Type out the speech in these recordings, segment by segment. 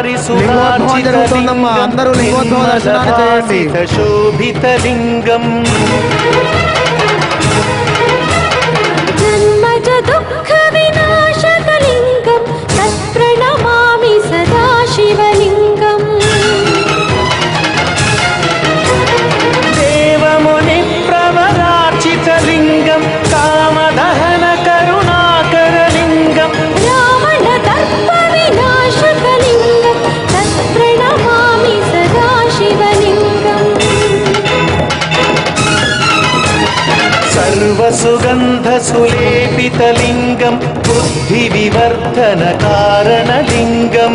లింగోద్భవం జరుగుతుందమ్మా, అందరూ లింగోద్భవ దర్శనాన్ని చేయండి. శోభితలింగం జన్మజ దుఃఖ వినాశకలింగం తత్ప్రణమామి సదా శివలింగం. దేవముని ప్రవరార్చితలింగం కామదహన కరుణాకరలింగం రావణ దర్ప వినాశకలింగం తత్ప్రణమామి సదా శివలింగం. సర్వసుగంధ సులేపితలింగం బుద్ధి వివర్ధన కారణలింగం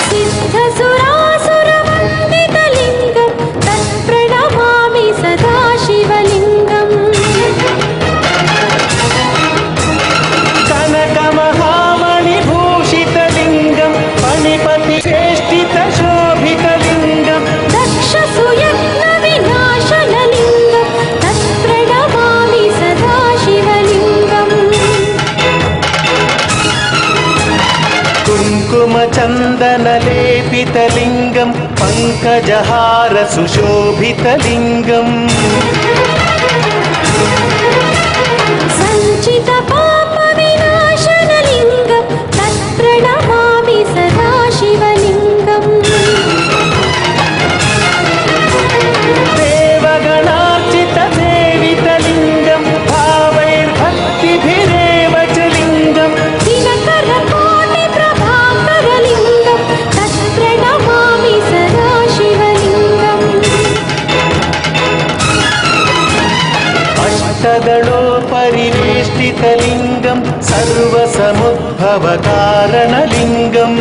సిద్ధ సురాసుర వందితలింగం తత్ప్రణమామి సదా శివలింగం. కనక మహామణి భూషితలింగం పణిపతి చేష్టిత శోభితలింగం దక్ష సుయజ్ఞ వినాశనలింగం తత్ప్రణమామి సదా శివలింగం. కుంకుమ చందన లేపితలింగం పంకజహార సుశోభితలింగం సంచిత పాప వినాశనలింగం తత్ప్రణమామి సదా శివలింగం. దేవగణార్చిత సేవితలింగం భావైర్భక్తిభిరేవ చ లింగం దినకర కోటి ప్రభాకరలింగం తత్ప్రణమామి సదా శివలింగం. అష్టదళోపరివేష్టితలింగం సర్వసముద్భవ కారణలింగం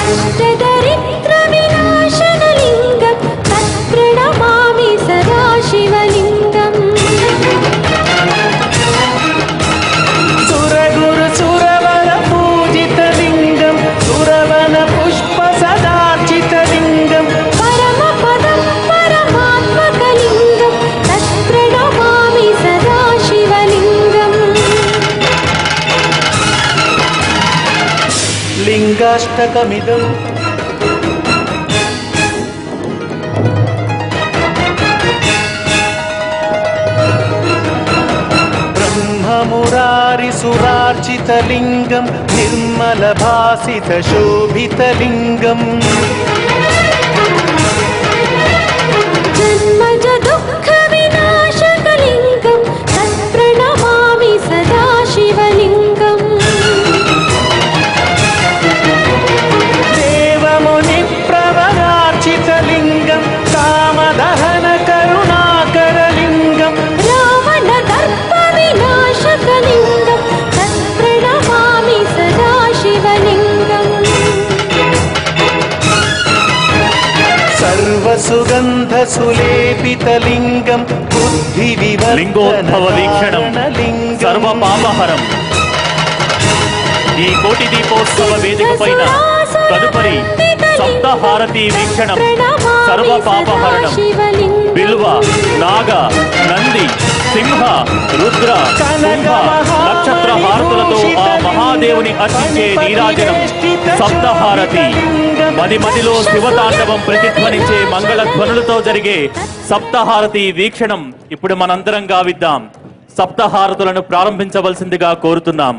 అష్టదరిద్ర వినాశనలింగం తత్ప్రణమామి సదా శివలింగం. సురగురు సురవర పూజితలింగం సురవన పుష్ప సదార్చితలింగం పరమ పదం పరమాత్మకలింగం తత్ప్రణమామి సదా శివలింగం. లింగాష్టకమిదం బ్రహ్మమురారి సురార్చితలింగం నిర్మల భాసిత శోభితలింగం జన్మజ దుఃఖ వినాశకలింగం తత్ప్రణమామి సదా శివలింగం. దేవముని ప్రవరార్చితలింగం కామదహన కరుణాకరలింగం రావణ దర్ప వినాశకలింగం తత్ప్రణమామి సదా శివలింగం. సర్వసుగంధ సులేపితలింగం బుద్ధి లింగోద్భవ వీక్షణం సర్వ పాపహరం. ఈ కోటి దీపోత్సవ వేదిక పైన తదుపరి సప్తహారతి వీక్షణం సర్వ పాపహరణం. బిల్వ నాగ నంది సింహ రుద్ర కుంభ నక్షత్ర హారతులతో ఆ మహాదేవుని అర్చించే నీరాజనం సప్తహారతి. మది మదిలో శివతాండవం ప్రతిధ్వనించే మంగళధ్వనులతో జరిగే సప్తహారతి వీక్షణం ఇప్పుడు మనందరం గావిద్దాం. సప్తహారతులను ప్రారంభించవలసిందిగా కోరుతున్నాం.